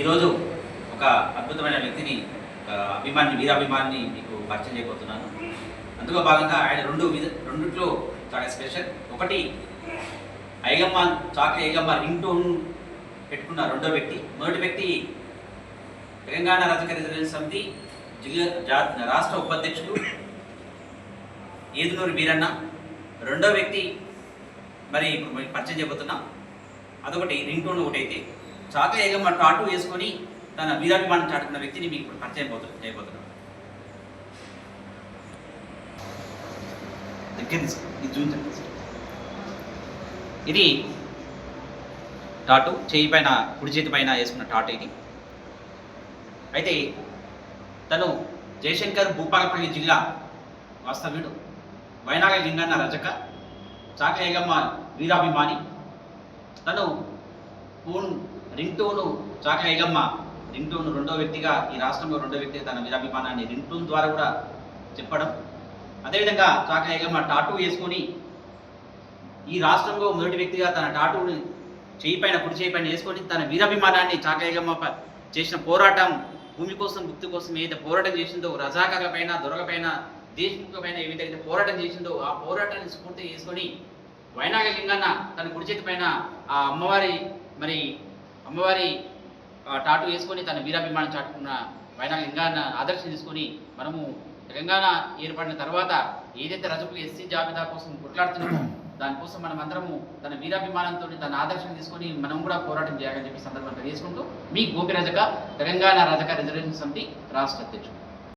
ఈరోజు ఒక అద్భుతమైన వ్యక్తిని వీరాభిమానిని మీకు పరిచయం చేయబోతున్నాను. అందులో భాగంగా ఆయన రెండిట్లో చాలా స్పెషల్. ఒకటి చాక ఐగమ్మ రింగ్ టోన్ పెట్టుకున్న రెండో వ్యక్తి. మొదటి వ్యక్తి తెలంగాణ రాజకీయ రిజర్వేషన్ సమితి రాష్ట్ర ఉపాధ్యక్షుడు ఏదునూరి వీరన్న. రెండో వ్యక్తి మరి ఇప్పుడు పరిచయం చేయబోతున్నాం. అదొకటి రింగ్ టోన్. ఒకటైతే చాక ఐగమ్మ టాటూ వేసుకొని తన వీరాభిమానం చాటుకున్న వ్యక్తిని మీకు ఇప్పుడు పరిచయం చేయబోతున్నాం. ఇది టాటూ చేయి పైన, కుడి చేతి పైన వేసుకున్న టాటూ ఇది. అయితే తను జయశంకర్ భూపాలపల్లి జిల్లా వాస్తవ్యుడు. వైనాగ లింగన్న రజక, చాక ఐగమ్మ వీరాభిమాని. తను ring tone Chaka ఐగమ్మ ring tone రెండో వ్యక్తిగా, ఈ రాష్ట్రంలో రెండో వ్యక్తిగా తన వీరాభిమానాన్ని రింగ్ టోన్ ద్వారా కూడా చెప్పడం. అదేవిధంగా చాక ఐగమ్మ టాటూ వేసుకొని ఈ రాష్ట్రంలో మొదటి వ్యక్తిగా తన టాటూని కుడి చేయి పైన వేసుకొని తన వీరాభిమానాన్ని, చాక ఐగమ్మ చేసిన పోరాటం, భూమి కోసం, గుర్తు కోసం ఏదైతే పోరాటం చేసిందో, రజాకార్ల పైన, దొరల పైన, దేశముఖ పైన ఏదైతే పోరాటం చేసిందో ఆ పోరాటాన్ని స్ఫూర్తి చేసుకొని వైనాగ లింగన్న తన కుడి చేతి పైన ఆ అమ్మవారి టాటూ వేసుకొని తన వీరాభిమానం చాటుకున్న వైనాగ లింగన్న ఆదర్శం తీసుకొని మనము తెలంగాణ ఏర్పడిన తర్వాత ఏదైతే రజకులు ఎస్సీ జాబితా కోసం కొట్లాడుతున్నామో దానికోసం మనం అందరము తన వీరాభిమానంతో తన ఆదర్శం తీసుకొని మనం కూడా పోరాటం చేయాలని చెప్పి సందర్భంగా చేసుకుంటూ మీ గోపి రజక, తెలంగాణ రజక రిజర్వేషన్ సమితి రాష్ట్ర అధ్యక్షుడు.